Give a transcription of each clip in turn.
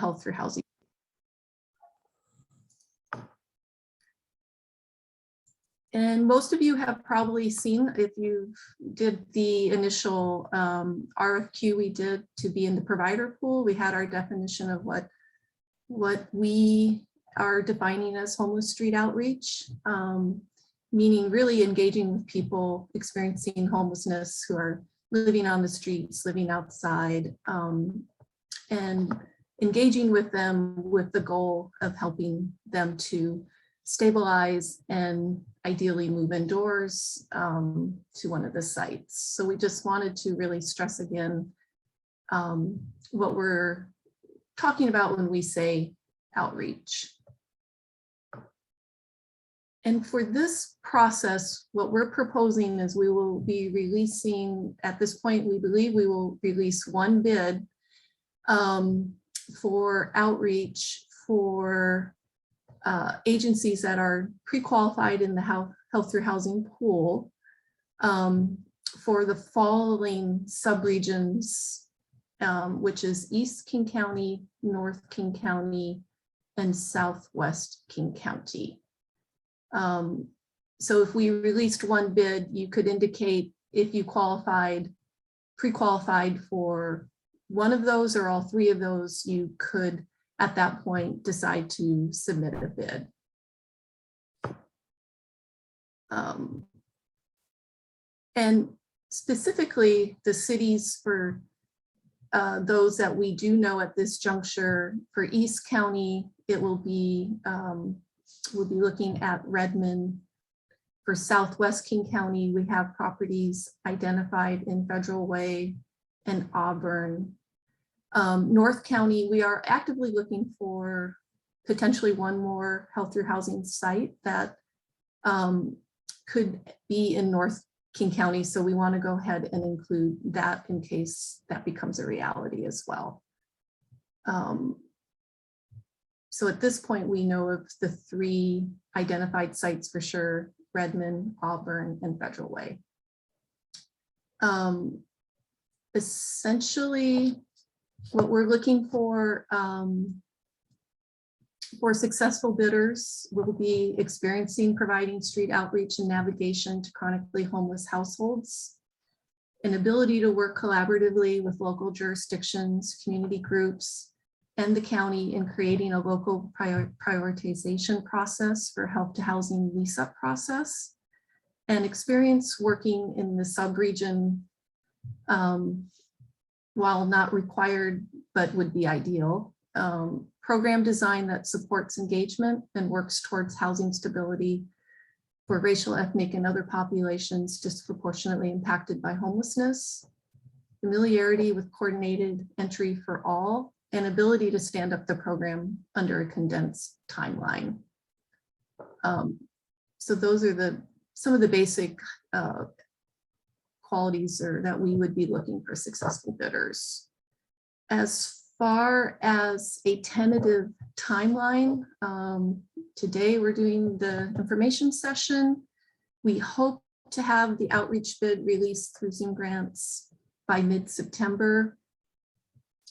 health through housing. And most of you have probably seen, if you did the initial RFQ we did to be in the provider pool, we had our definition of what we are defining as homeless street outreach, meaning really engaging with people experiencing homelessness who are living on the streets, living outside, and engaging with them with the goal of helping them to stabilize and ideally move indoors to one of the sites. So we just wanted to really stress again what we're talking about when we say outreach. And for this process, what we're proposing is we will be releasing, at this point, we believe we will release one bid for outreach for agencies that are pre-qualified in the health through housing pool for the following subregions, which is East King County, North King County, and Southwest King County. So if we released one bid, you could indicate if you pre-qualified for one of those or all three of those, you could at that point decide to submit a bid. And specifically the cities for those that we do know at this juncture, for East County, it will be, we'll be looking at Redmond. For Southwest King County, we have properties identified in Federal Way and Auburn. North County, we are actively looking for potentially one more health through housing site that could be in North King County. So we want to go ahead and include that in case that becomes a reality as well. So at this point, we know of the three identified sites for sure: Redmond, Auburn, and Federal Way. Essentially, what we're looking for successful bidders will be experiencing providing street outreach and navigation to chronically homeless households, an ability to work collaboratively with local jurisdictions, community groups, and the county in creating a local prioritization process for help to housing lease-up process, and experience working in the subregion while not required, but would be ideal. Program design that supports engagement and works towards housing stability for racial, ethnic, and other populations disproportionately impacted by homelessness, familiarity with coordinated entry for all, and ability to stand up the program under a condensed timeline. So those are some of the basic qualities that we would be looking for successful bidders. As far as a tentative timeline, today we're doing the information session. We hope to have the outreach bid released through Zoom grants by mid-September.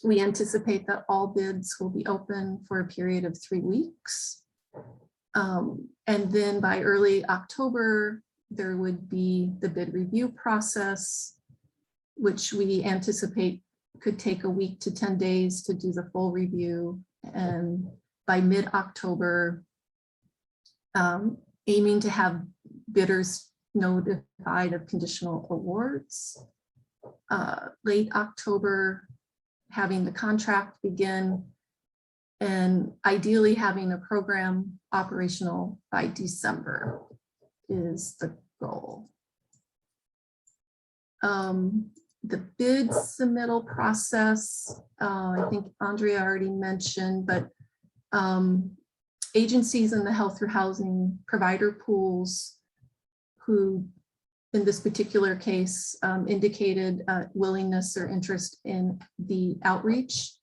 We anticipate that all bids will be open for a period of 3 weeks. And then by early October, there would be the bid review process, which we anticipate could take a week to 10 days to do the full review. And by mid-October, aiming to have bidders notified of conditional awards. Late October, having the contract begin, and ideally having a program operational by December is the goal. The bid submittal process, I think Andrea already mentioned, but agencies in the health through housing provider pools who in this particular case indicated willingness or interest in the outreach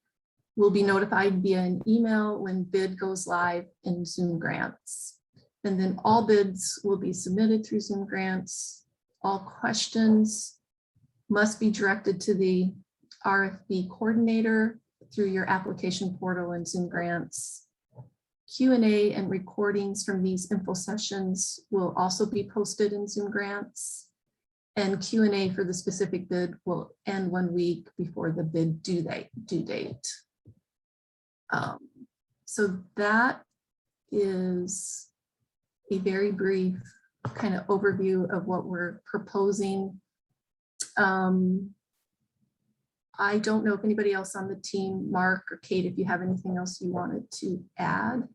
will be notified via an email when bid goes live in Zoom grants. And then all bids will be submitted through Zoom grants. All questions must be directed to the RFP coordinator through your application portal and Zoom grants. Q&A and recordings from these info sessions will also be posted in Zoom grants. And Q&A for the specific bid will end 1 week before the bid due date. So that is a very brief kind of overview of what we're proposing. I don't know if anybody else on the team, Mark or Kate, if you have anything else you wanted to add.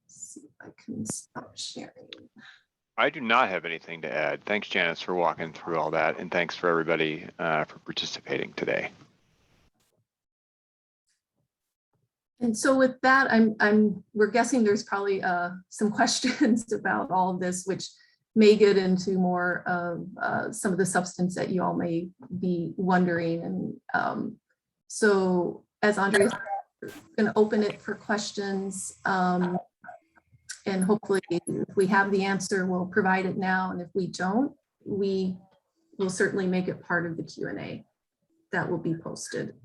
Let's see if I can stop sharing. I do not have anything to add. Thanks, Janice, for walking through all that, and thanks for everybody for participating today. And so with that, we're guessing there's probably some questions about all of this, which may get into more of some of the substance that you all may be wondering. And so as Andrea, we're going to open it for questions. And hopefully if we have the answer, we'll provide it now. And if we don't, we will certainly make it part of the Q&A that will be posted.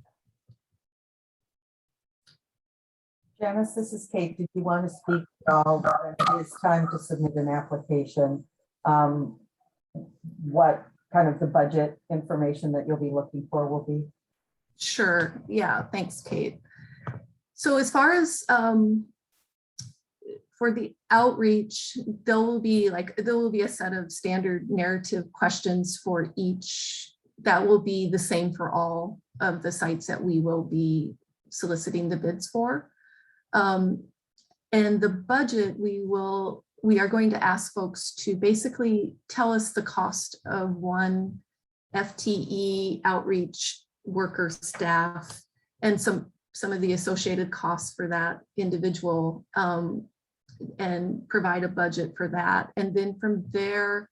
Janice, this is Kate. Did you want to speak at all when it is time to submit an application? What kind of the budget information that you'll be looking for will be? Sure. Yeah. Thanks, Kate. So as far as for the outreach, there will be a set of standard narrative questions for each that will be the same for all of the sites that we will be soliciting the bids for. And the budget, we are going to ask folks to basically tell us the cost of one FTE outreach worker staff and some of the associated costs for that individual, and provide a budget for that. And then from there,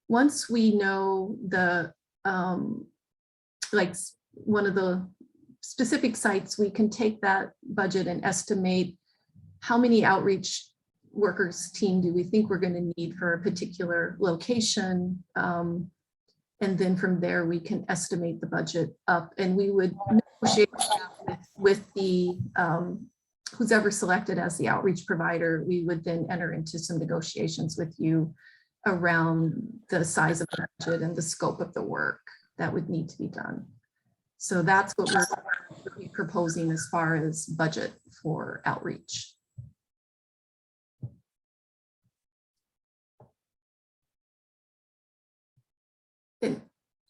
once we know the like one of the specific sites, we can take that budget and estimate how many outreach workers team do we think we're going to need for a particular location. And then from there, we can estimate the budget up, and we would negotiate with the who's ever selected as the outreach provider. We would then enter into some negotiations with you around the size of the budget and the scope of the work that would need to be done. So that's what we're proposing as far as budget for outreach. And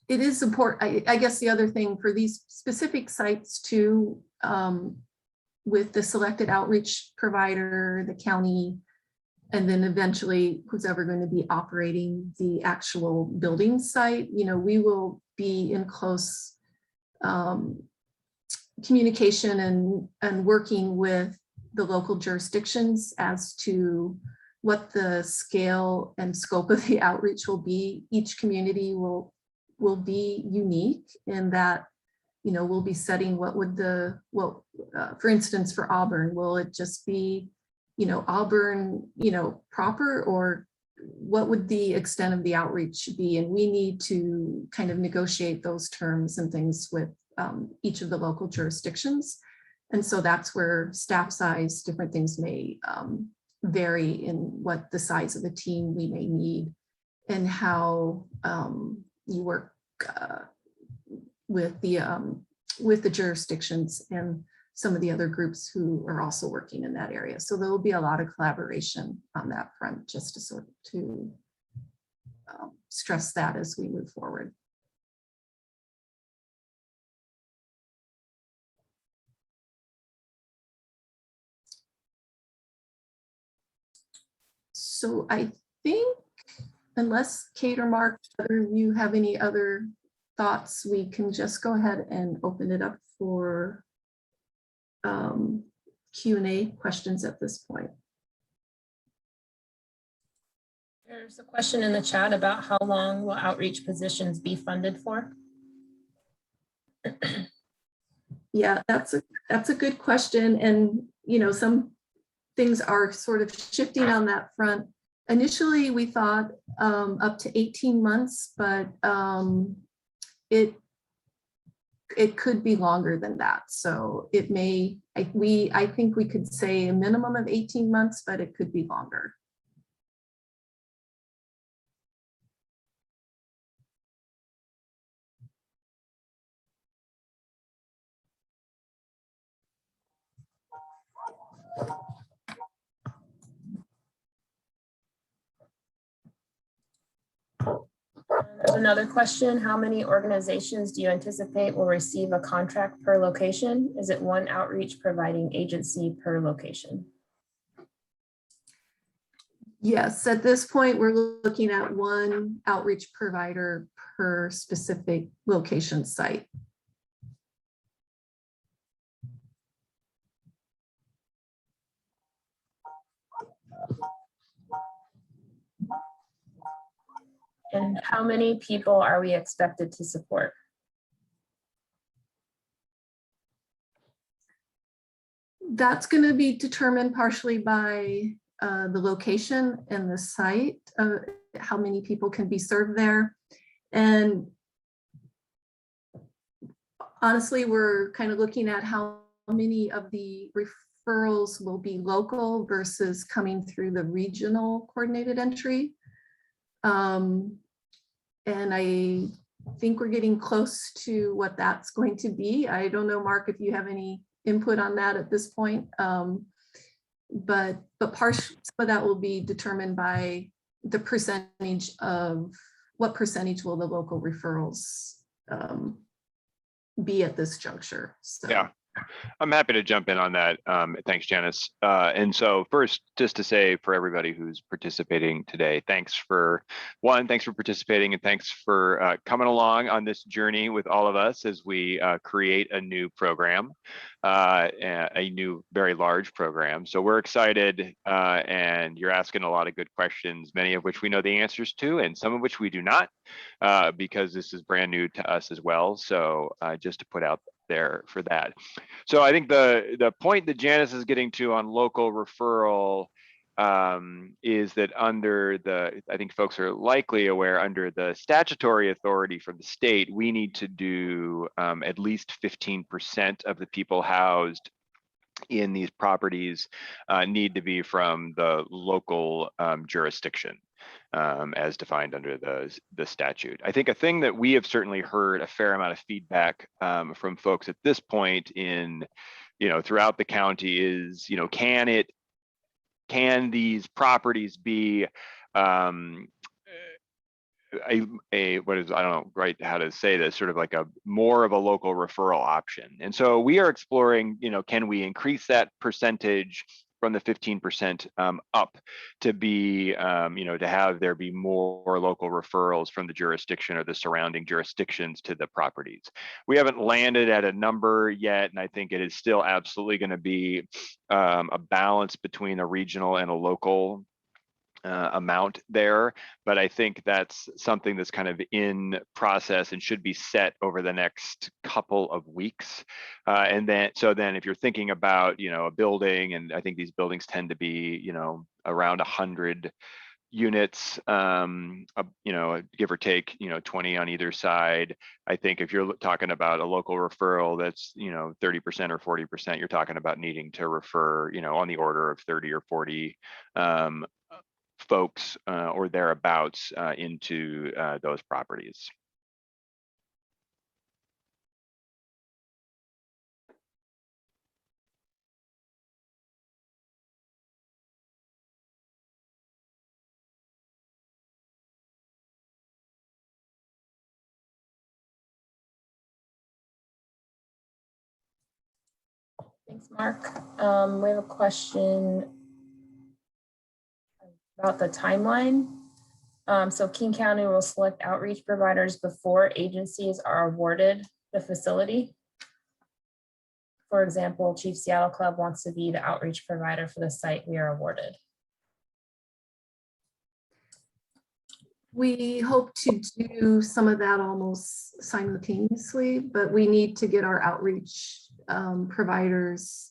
it is important, I guess the other thing for these specific sites too, with the selected outreach provider, the county, and then eventually who's ever going to be operating the actual building site, we will be in close communication and working with the local jurisdictions as to what the scale and scope of the outreach will be. Each community will be unique in that, we'll be setting for instance, for Auburn, will it just be, Auburn, proper, or what would the extent of the outreach be? And we need to kind of negotiate those terms and things with each of the local jurisdictions. And so that's where staff size, different things may vary in what the size of the team we may need and how you work with the jurisdictions and some of the other groups who are also working in that area. So there will be a lot of collaboration on that front, just to sort of stress that as we move forward. So I think, unless Kate or Mark, either of you have any other thoughts, we can just go ahead and open it up for Q&A questions at this point. There's a question in the chat about how long will outreach positions be funded for? Yeah, that's a good question. And, some things are sort of shifting on that front. Initially, we thought up to 18 months, but it could be longer than that. So it may, I think we could say a minimum of 18 months, but it could be longer. There's another question. How many organizations do you anticipate will receive a contract per location? Is it one outreach providing agency per location? Yes, at this point, we're looking at one outreach provider per specific location site. And how many people are we expected to support? That's going to be determined partially by the location and the site, how many people can be served there. And honestly, we're kind of looking at how many of the referrals will be local versus coming through the regional coordinated entry. And I think we're getting close to what that's going to be. I don't know, Mark, if you have any input on that at this point. But some of that will be determined by the percentage of what percentage will the local referrals be at this juncture. So. Yeah, I'm happy to jump in on that. Thanks, Janice. And so first, just to say for everybody who's participating today, thanks for participating, and thanks for coming along on this journey with all of us as we create a new program, a new, very large program. So we're excited, and you're asking a lot of good questions, many of which we know the answers to, and some of which we do not, because this is brand new to us as well. So just to put out there for that. So I think the point that Janice is getting to on local referral is that I think folks are likely aware, under the statutory authority from the state, we need to do at least 15% of the people housed in these properties need to be from the local jurisdiction. As defined under the statute. I think a thing that we have certainly heard a fair amount of feedback from folks at this point in, throughout the county is, can these properties be I don't know right how to say this, sort of like a more of a local referral option. And so we are exploring, can we increase that percentage from the 15% up to be, to have there be more local referrals from the jurisdiction or the surrounding jurisdictions to the properties. We haven't landed at a number yet, and I think it is still absolutely going to be a balance between a regional and a local amount there, but I think that's something that's kind of in process and should be set over the next couple of weeks. And then if you're thinking about, a building, and I think these buildings tend to be, around 100 units, give or take, 20 on either side. I think if you're talking about a local referral that's, 30% or 40%, you're talking about needing to refer, on the order of 30 or 40 folks or thereabouts into those properties. Thanks, Mark. We have a question about the timeline. So King County will select outreach providers before agencies are awarded the facility. For example, Chief Seattle Club wants to be the outreach provider for the site we are awarded. We hope to do some of that almost simultaneously, but we need to get our outreach providers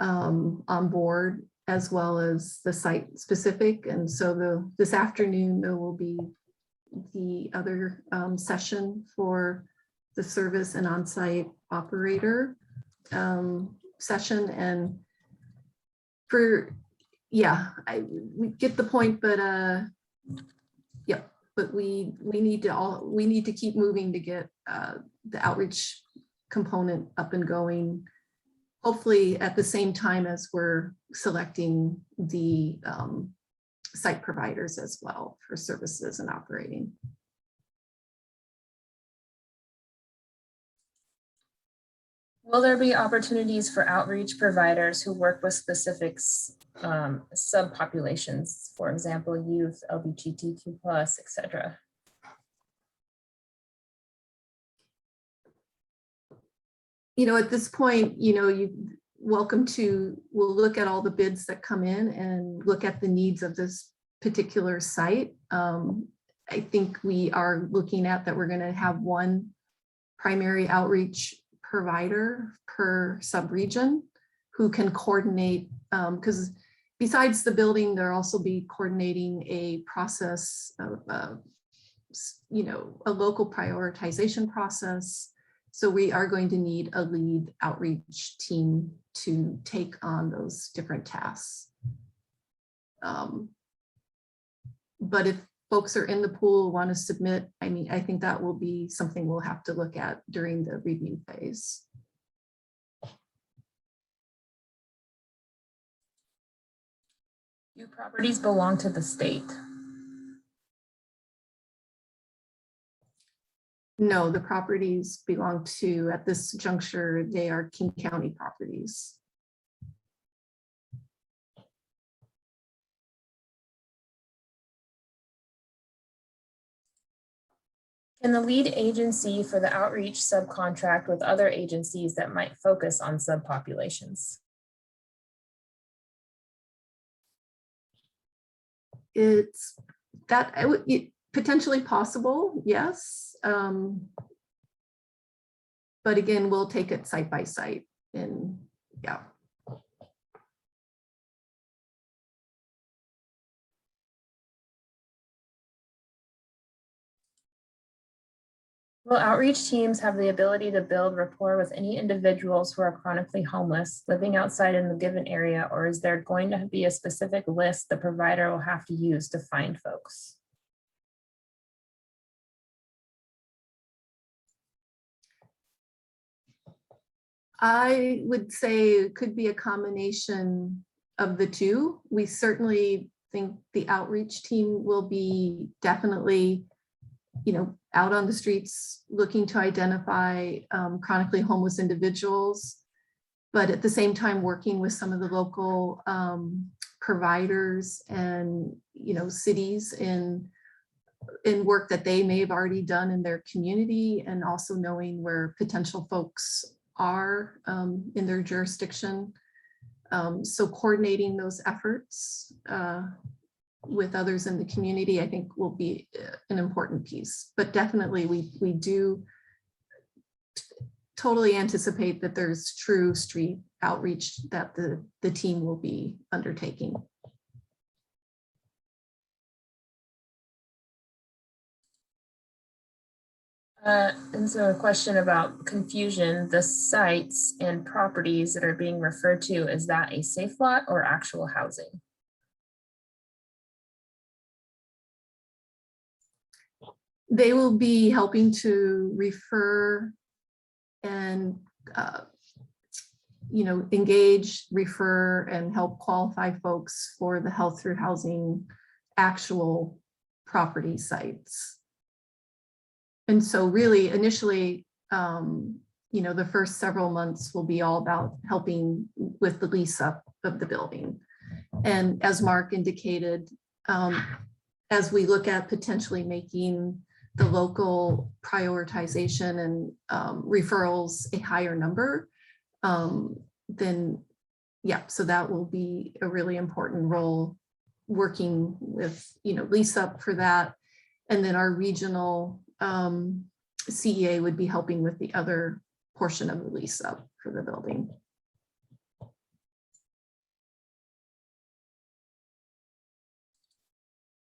on board, as well as the site specific. And so this afternoon, there will be the other session for the service and on-site operator session. And we get the point, but yeah, but we need to keep moving to get the outreach component up and going, hopefully at the same time as we're selecting the site providers as well for services and operating. Will there be opportunities for outreach providers who work with specific subpopulations, for example, youth, LGBTQ+, etc.? At this point, we'll look at all the bids that come in and look at the needs of this particular site. I think we are looking at that we're going to have one primary outreach provider per subregion who can coordinate, because besides the building, there'll also be coordinating a process of, a local prioritization process. So we are going to need a lead outreach team to take on those different tasks. But if folks are in the pool, want to submit, I think that will be something we'll have to look at during the review phase. Do properties belong to the state? No, the properties belong to, at this juncture, they are King County properties. Can the lead agency for the outreach subcontract with other agencies that might focus on subpopulations? It's potentially possible, yes. But again, we'll take it site by site, and yeah. Will outreach teams have the ability to build rapport with any individuals who are chronically homeless living outside in the given area, or is there going to be a specific list the provider will have to use to find folks? I would say it could be a combination of the two. We certainly think the outreach team will be definitely, out on the streets looking to identify chronically homeless individuals, but at the same time working with some of the local providers and cities in work that they may have already done in their community, and also knowing where potential folks are in their jurisdiction. So coordinating those efforts with others in the community, I think, will be an important piece. But definitely we do totally anticipate that there's true street outreach that the team will be undertaking. And so a question about confusion, the sites and properties that are being referred to, is that a safe lot or actual housing? They will be helping to refer and engage, refer, and help qualify folks for the health through housing actual property sites. And so really initially, the first several months will be all about helping with the lease up of the building. And as Mark indicated, as we look at potentially making the local prioritization and referrals a higher number, then yeah, so that will be a really important role, working with lease up for that. And then our regional CEA would be helping with the other portion of the lease up for the building.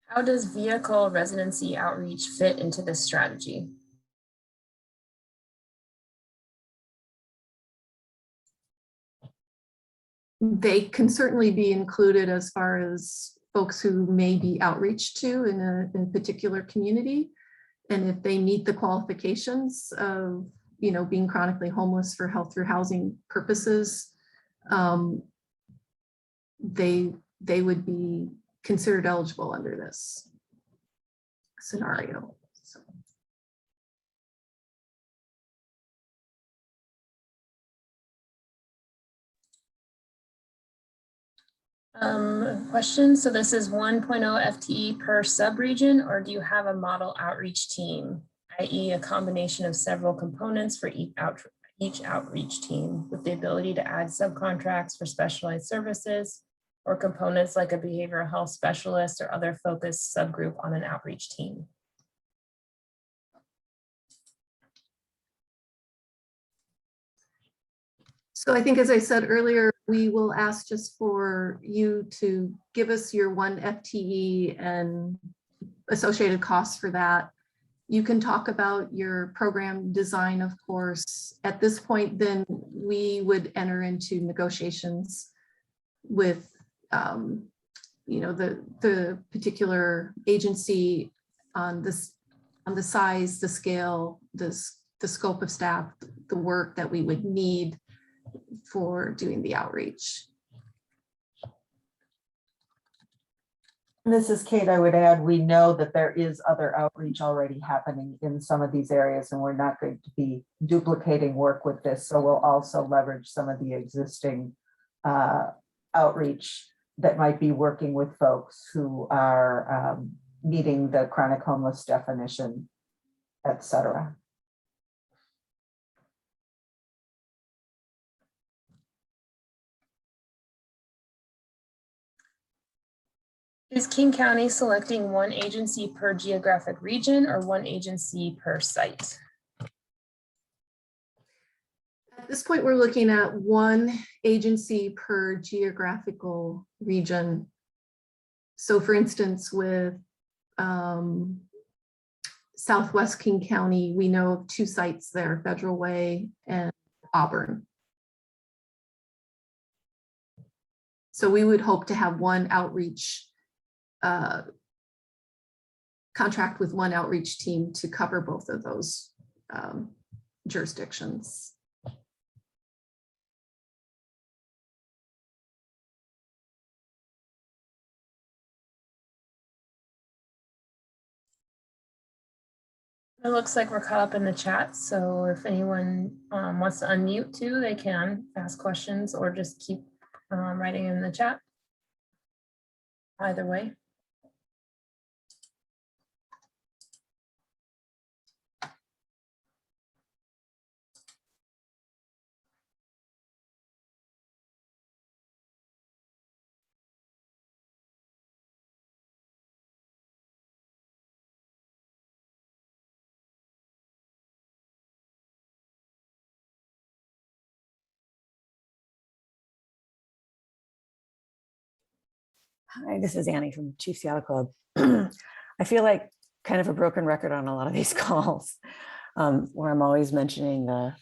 How does vehicle residency outreach fit into this strategy? they can certainly be included as far as folks who may be outreach to in a particular community. And if they meet the qualifications of, being chronically homeless for health through housing purposes, they would be considered eligible under this scenario. So. Question. So this is 1.0 FTE per subregion, or do you have a model outreach team, i.e. a combination of several components for each outreach team with the ability to add subcontracts for specialized services or components like a behavioral health specialist or other focused subgroup on an outreach team? So I think, as I said earlier, we will ask just for you to give us your 1 FTE and associated costs for that. You can talk about your program design, of course. At this point, then we would enter into negotiations with the particular agency on this, on the size, the scale, the scope of staff, the work that we would need for doing the outreach. This is Kate. I would add, we know that there is other outreach already happening in some of these areas, and we're not going to be duplicating work with this. So we'll also leverage some of the existing outreach that might be working with folks who are meeting the chronic homeless definition, et cetera. Is King County selecting 1 agency per geographic region or 1 agency per site? At this point, we're looking at 1 agency per geographical region. So for instance, with Southwest King County, we know of 2 sites there, Federal Way and Auburn. So we would hope to have 1 outreach contract with 1 outreach team to cover both of those jurisdictions. It looks like we're caught up in the chat, so if anyone wants to unmute too, they can ask questions or just keep writing in the chat. Either way. Hi, this is Annie from Chief Seattle Club. I feel like kind of a broken record on a lot of these calls, where I'm always mentioning the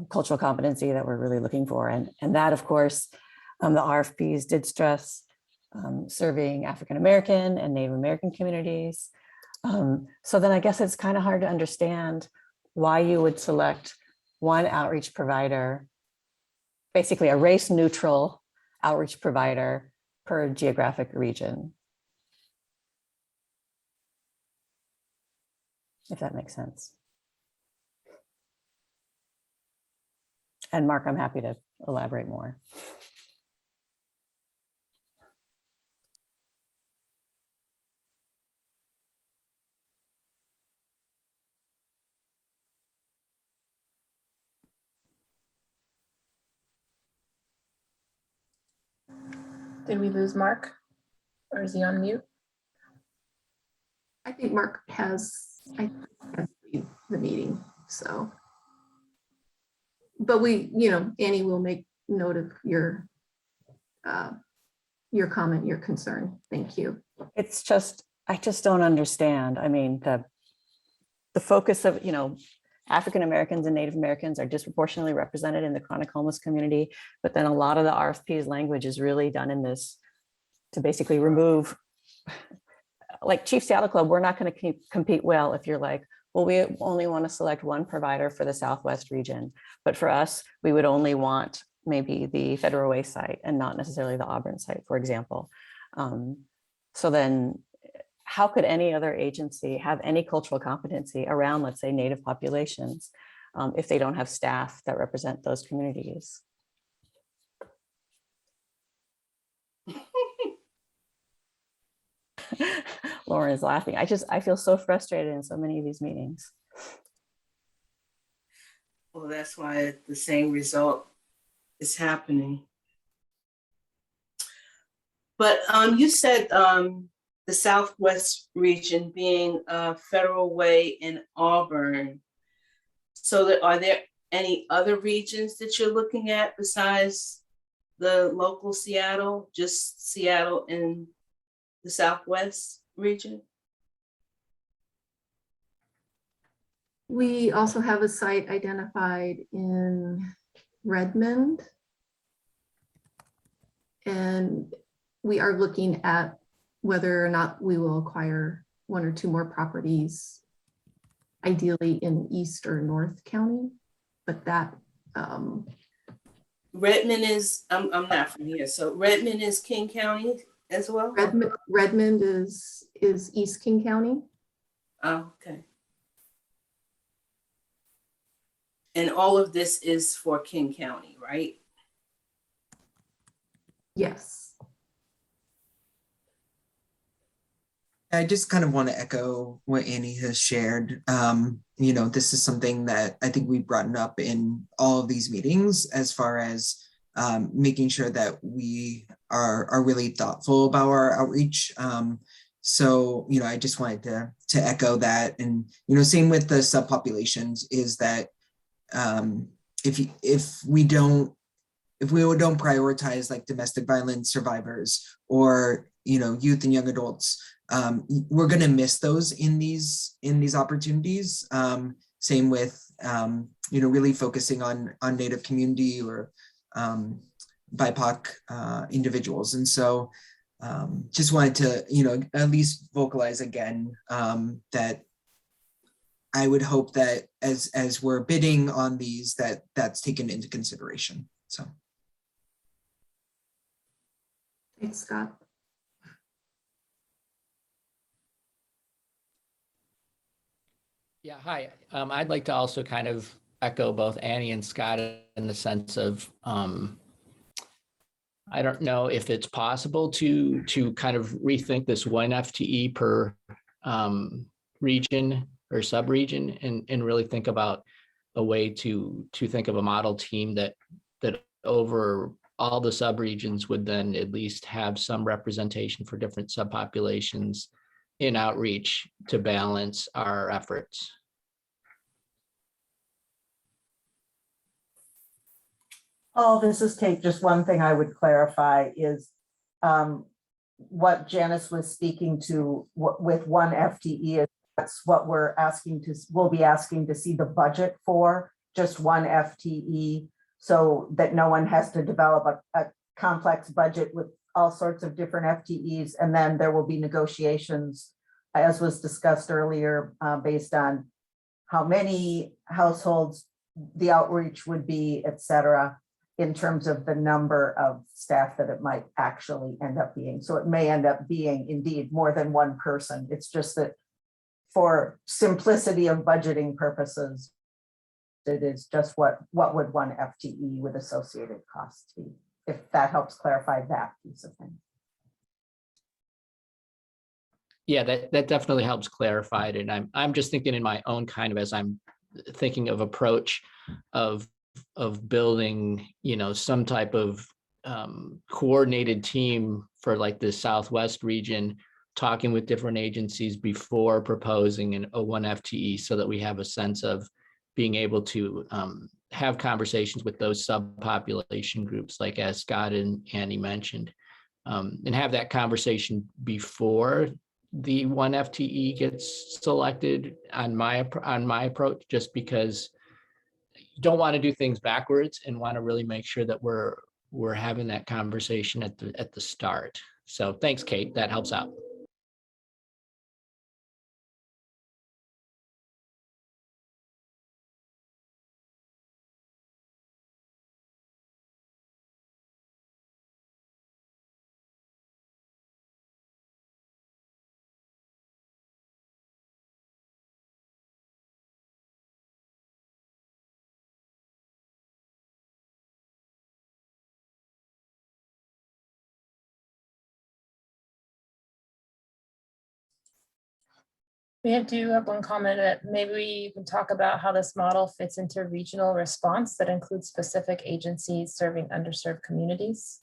cultural competency that we're really looking for. And that, of course, the RFPs did stress serving African-American and Native American communities. So then I guess it's kind of hard to understand why you would select 1 outreach provider, basically a race-neutral outreach provider per geographic region, if that makes sense. And Mark, I'm happy to elaborate more. Did we lose Mark? Or is he on mute? I think Mark has the meeting, so. But we, Annie will make note of your comment, your concern. Thank you. It's just, I just don't understand. I mean, the focus of, African Americans and Native Americans are disproportionately represented in the chronic homeless community, but then a lot of the RFP's language is really done in this to basically remove, like Chief Seattle Club, we're not going to compete well if you're like, well, we only want to select one provider for the Southwest region. But for us, we would only want maybe the Federal Way site and not necessarily the Auburn site, for example. So then how could any other agency have any cultural competency around, let's say, Native populations if they don't have staff that represent those communities? Lauren is laughing. I feel so frustrated in so many of these meetings. Well, that's why the same result is happening. But you said the Southwest region being Federal Way in Auburn. So are there any other regions that you're looking at besides the local Seattle, just Seattle and the Southwest region? We also have a site identified in Redmond. And we are looking at whether or not we will acquire one or two more properties, ideally in East or North County, but that. Redmond is, I'm not from here, so Redmond is King County as well? Redmond is East King County. Oh, okay. And all of this is for King County, right? Yes. I just kind of want to echo what Annie has shared. This is something that I think we've brought up in all of these meetings as far as making sure that we are really thoughtful about our outreach. So I just wanted to echo that. And, same with the subpopulations is that if we don't prioritize like domestic violence survivors or, youth and young adults, we're going to miss those in these opportunities. Same with, really focusing on Native community or BIPOC individuals. And so just wanted to, at least vocalize again that I would hope that as we're bidding on these, that's taken into consideration. So. Thanks, Scott. Yeah, hi. I'd like to also kind of echo both Annie and Scott in the sense of, I don't know if it's possible to kind of rethink this one FTE per region or sub-region and really think about a way to think of a model team that over all the sub-regions would then at least have some representation for different subpopulations in outreach to balance our efforts. Oh, this is Kate. Just one thing I would clarify is what Janice was speaking to with one FTE is that's what we'll be asking to see the budget for, just one FTE, so that no one has to develop a complex budget with all sorts of different FTEs. And then there will be negotiations, as was discussed earlier, based on how many households the outreach would be, et cetera, in terms of the number of staff that it might actually end up being. So it may end up being indeed more than one person. It's just that for simplicity of budgeting purposes, it is just what would one FTE with associated costs be, if that helps clarify that piece of things. Yeah, that definitely helps clarify it. And I'm just thinking in my own kind of, as I'm thinking of approach of building, some type of coordinated team for like the Southwest region, talking with different agencies before proposing a one FTE so that we have a sense of being able to have conversations with those subpopulation groups, like as Scott and Annie mentioned, and have that conversation before the one FTE gets selected on my approach, just because you don't want to do things backwards and want to really make sure that we're having that conversation at the start. So thanks, Kate. That helps out. We do have one comment that maybe you can talk about how this model fits into regional response that includes specific agencies serving underserved communities.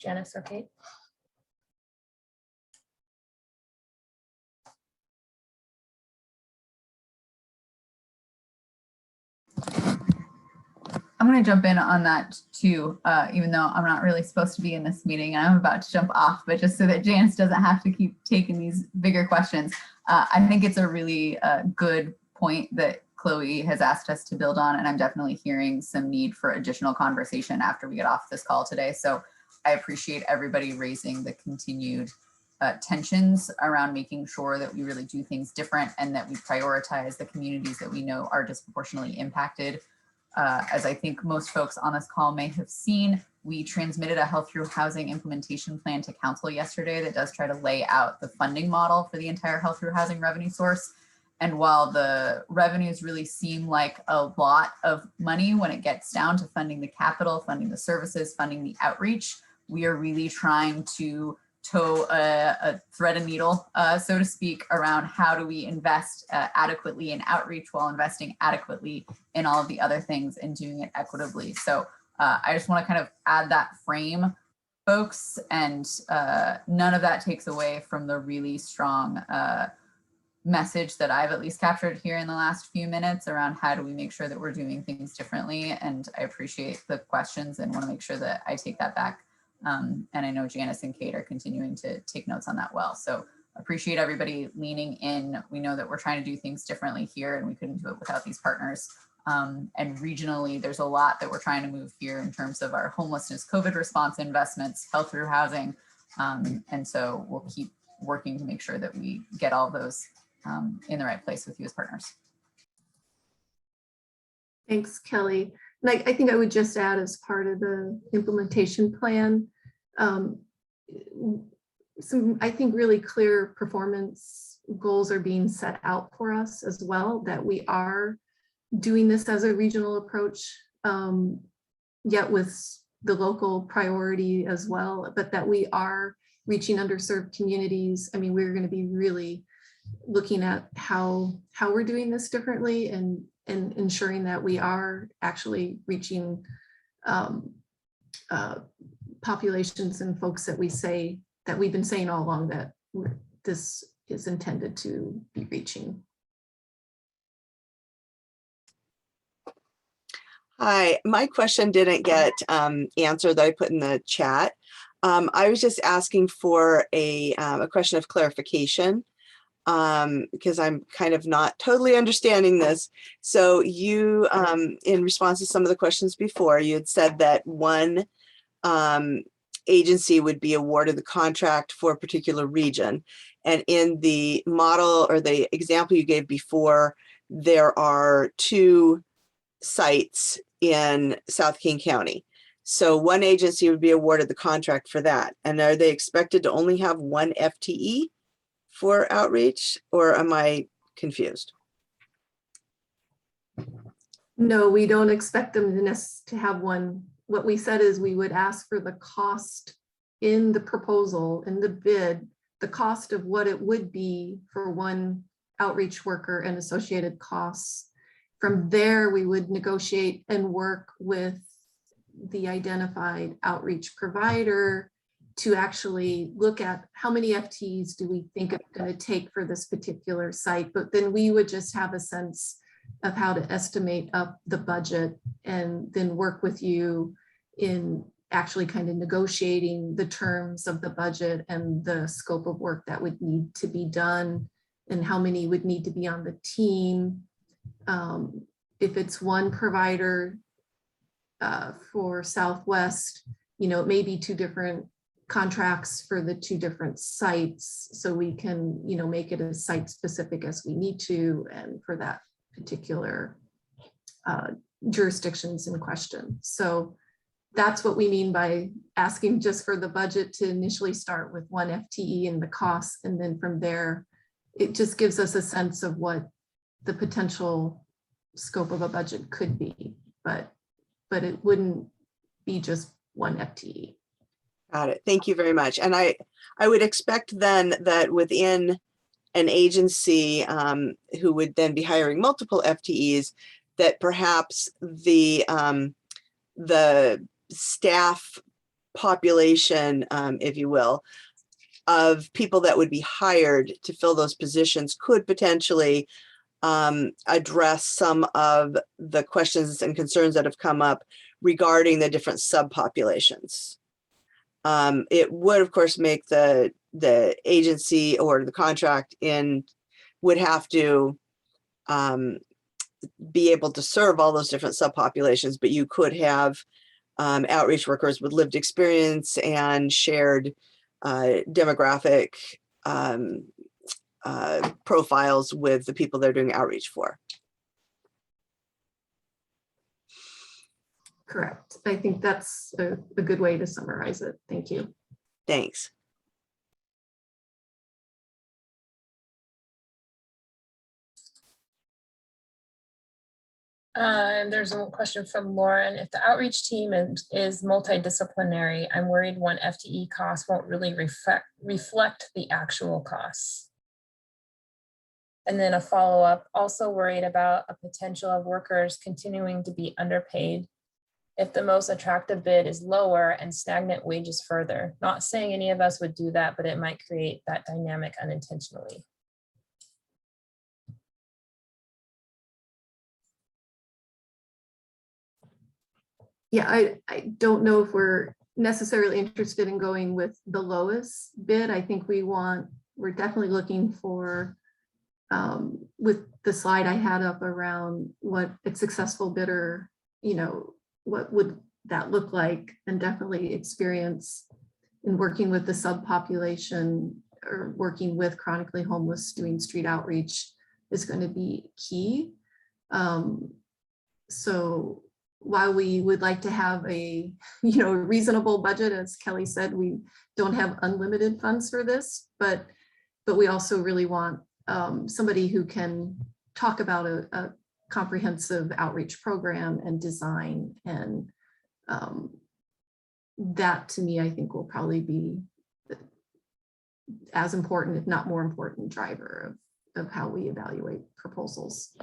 Janice or Kate? I'm going to jump in on that too, even though I'm not really supposed to be in this meeting. I'm about to jump off, but just so that Janice doesn't have to keep taking these bigger questions. I think it's a really good point that Chloe has asked us to build on, and I'm definitely hearing some need for additional conversation after we get off this call today. So I appreciate everybody raising the continued tensions around making sure that we really do things different and that we prioritize the communities that we know are disproportionately impacted. As I think most folks on this call may have seen, we transmitted a health through housing implementation plan to council yesterday that does try to lay out the funding model for the entire health through housing revenue source. And while the revenues really seem like a lot of money when it gets down to funding the capital, funding the services, funding the outreach, we are really trying to toe a thread and needle, so to speak, around how do we invest adequately in outreach while investing adequately in all of the other things and doing it equitably. So I just want to kind of add that frame, folks, and none of that takes away from the really strong message that I've at least captured here in the last few minutes around how do we make sure that we're doing things differently. And I appreciate the questions and want to make sure that I take that back. And I know Janice and Kate are continuing to take notes on that well. So appreciate everybody leaning in. We know that we're trying to do things differently here and we couldn't do it without these partners. And regionally, there's a lot that we're trying to move here in terms of our homelessness, COVID response investments, health through housing. And so we'll keep working to make sure that we get all of those in the right place with you as partners. Thanks, Kelly. And I think I would just add, as part of the implementation plan, some, I think, really clear performance goals are being set out for us as well, that we are doing this as a regional approach, yet with the local priority as well, but that we are reaching underserved communities. I mean, we're going to be really looking at how we're doing this differently and ensuring that we are actually reaching populations and folks that we've been saying all along that this is intended to be reaching. Hi, my question didn't get answered that I put in the chat. I was just asking for a question of clarification. Because I'm kind of not totally understanding this. So you, in response to some of the questions before, you had said that one agency would be awarded the contract for a particular region. And in the model or the example you gave before, there are 2 sites in South King County. So one agency would be awarded the contract for that. And are they expected to only have 1 FTE? For outreach, or am I confused? No, we don't expect them to have one. What we said is we would ask for the cost in the proposal, in the bid, the cost of what it would be for 1 outreach worker and associated costs. From there, we would negotiate and work with the identified outreach provider to actually look at how many FTEs do we think it's going to take for this particular site, but then we would just have a sense of how to estimate up the budget and then work with you in actually kind of negotiating the terms of the budget and the scope of work that would need to be done and how many would need to be on the team. If it's one provider for Southwest, you know, it may be 2 different contracts for the 2 different sites. So we can, you know, make it as site specific as we need to, and for that particular jurisdictions in question. So that's what we mean by asking just for the budget to initially start with 1 FTE and the cost. And then from there, it just gives us a sense of what the potential scope of a budget could be, but it wouldn't be just 1 FTE. Got it. Thank you very much. And I would expect then that within an agency who would then be hiring multiple FTEs, that perhaps the staff population, if you will, of people that would be hired to fill those positions could potentially address some of the questions and concerns that have come up regarding the different subpopulations. It would, of course, make the agency or the contract would have to be able to serve all those different subpopulations, but you could have outreach workers with lived experience and shared demographic profiles with the people they're doing outreach for. Correct. I think that's a good way to summarize it. Thank you. Thanks. And there's a question from Lauren. If the outreach team is multidisciplinary, I'm worried 1 FTE cost won't really reflect the actual costs. And then a follow-up, also worried about a potential of workers continuing to be underpaid if the most attractive bid is lower and stagnant wages further. Not saying any of us would do that, but it might create that dynamic unintentionally. Yeah, I don't know if we're necessarily interested in going with the lowest bid. I think we're definitely looking for, with the slide I had up around what a successful bidder, you know, what would that look like, and definitely experience in working with the subpopulation or working with chronically homeless doing street outreach is going to be key. So while we would like to have a, you know, reasonable budget, as Kelly said, we don't have unlimited funds for this, but we also really want somebody who can talk about a comprehensive outreach program and design, and that to me, I think will probably be as important, if not more important, driver of how we evaluate proposals.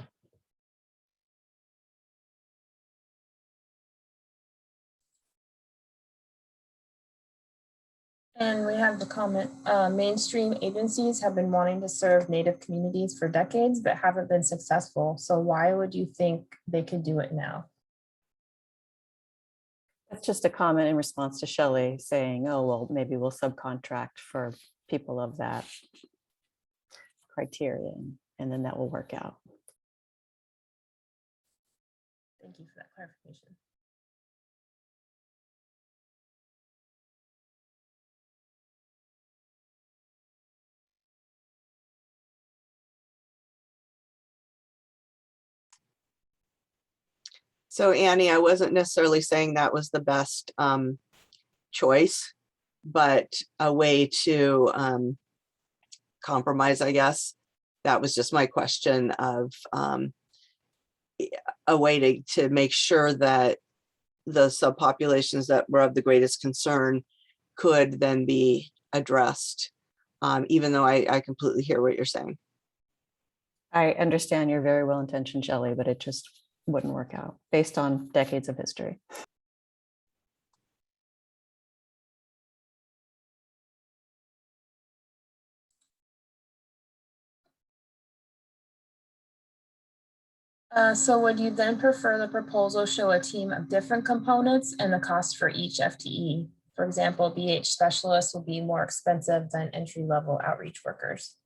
And we have the comment, mainstream agencies have been wanting to serve Native communities for decades, but haven't been successful. So why would you think they could do it now? That's just a comment in response to Shelley saying, oh, well, maybe we'll subcontract for people of that criterion, and then that will work out. Thank you for that clarification. So Annie, I wasn't necessarily saying that was the best choice, but a way to compromise, I guess. That was just my question of a way to make sure that the subpopulations that were of the greatest concern could then be addressed, even though I completely hear what you're saying. I understand you're very well intentioned, Shelley, but it just wouldn't work out based on decades of history. So would you then prefer the proposal show a team of different components and the cost for each FTE? For example, BH specialists will be more expensive than entry-level outreach workers.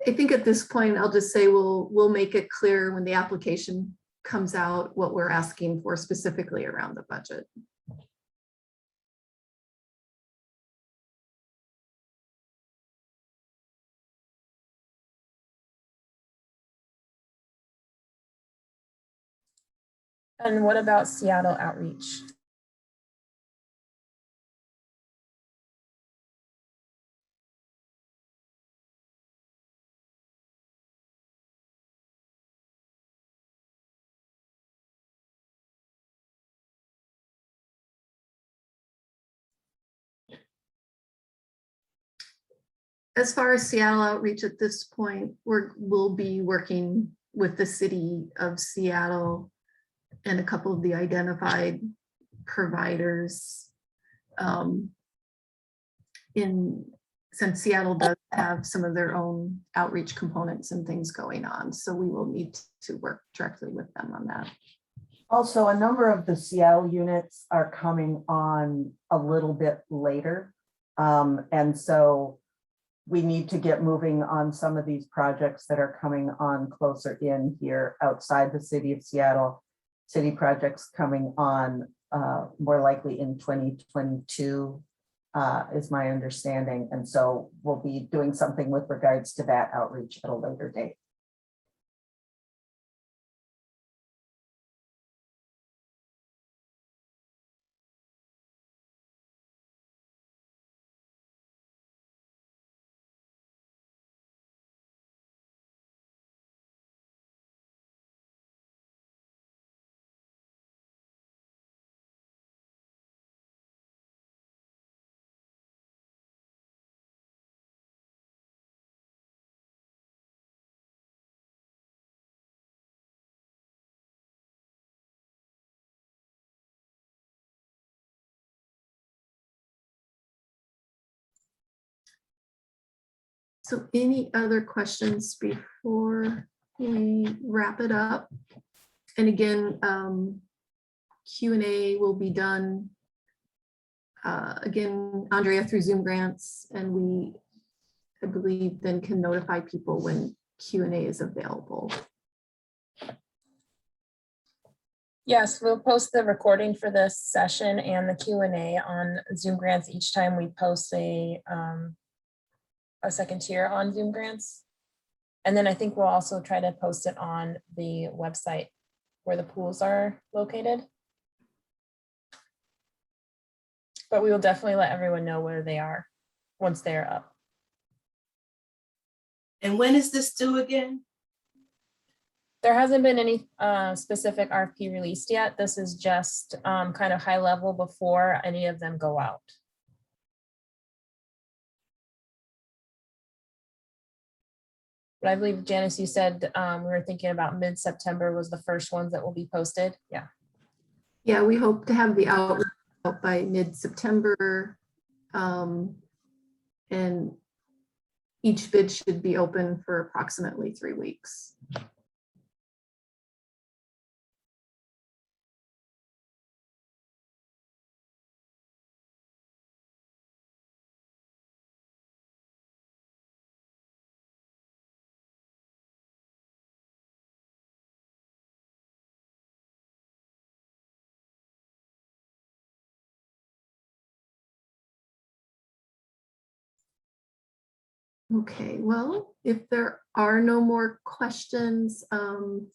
I think at this point, I'll just say we'll make it clear when the application comes out what we're asking for specifically around the budget. And what about Seattle outreach? As far as Seattle outreach at this point, we'll be working with the city of Seattle and a couple of the identified providers. Since Seattle does have some of their own outreach components and things going on, so we will need to work directly with them on that. Also, a number of the Seattle units are coming on a little bit later. And so we need to get moving on some of these projects that are coming on closer in here outside the city of Seattle. City projects coming on more likely in 2022 is my understanding. And so we'll be doing something with regards to that outreach at a later date. So any other questions before we wrap it up? And again, Q&A will be done again, Andrea, through Zoom grants, and we, I believe, then can notify people when Q&A is available. Yes, we'll post the recording for this session and the Q&A on Zoom grants each time we post a second tier on Zoom grants. And then I think we'll also try to post it on the website where the pools are located. But we will definitely let everyone know where they are once they're up. And when is this due again? There hasn't been any specific RFP released yet. This is just kind of high level before any of them go out. But I believe, Janice, you said we were thinking about mid-September was the first ones that will be posted. Yeah. Yeah, we hope to have the outreach out by mid-September. And each bid should be open for approximately 3 weeks. Okay, well, if there are no more questions,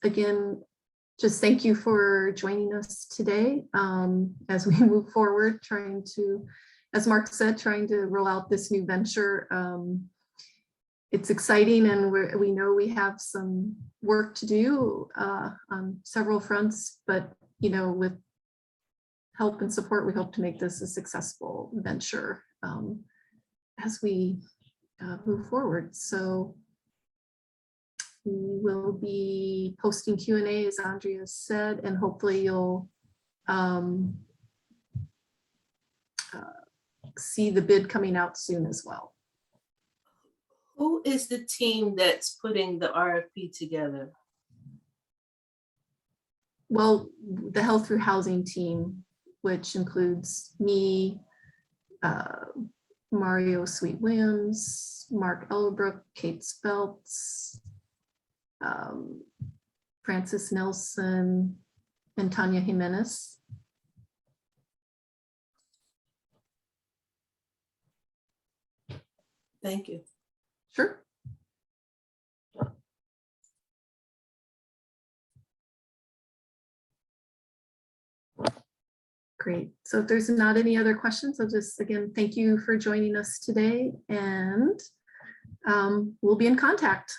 again, just thank you for joining us today as we move forward, trying to, as Mark said, trying to roll out this new venture. It's exciting, and we know we have some work to do on several fronts, but with help and support, we hope to make this a successful venture as we move forward. So we will be posting Q&A, as Andrea said, and hopefully you'll see the bid coming out soon as well. who is the team that's putting the RFP together? Well, the Health Through Housing team, which includes me, Mario Sweet Williams, Mark Elbrook, Kate Speltz, Francis Nelson, and Tanya Jimenez. Thank you. Sure. Great. So if there's not any other questions, I'll just, again, thank you for joining us today, and we'll be in contact.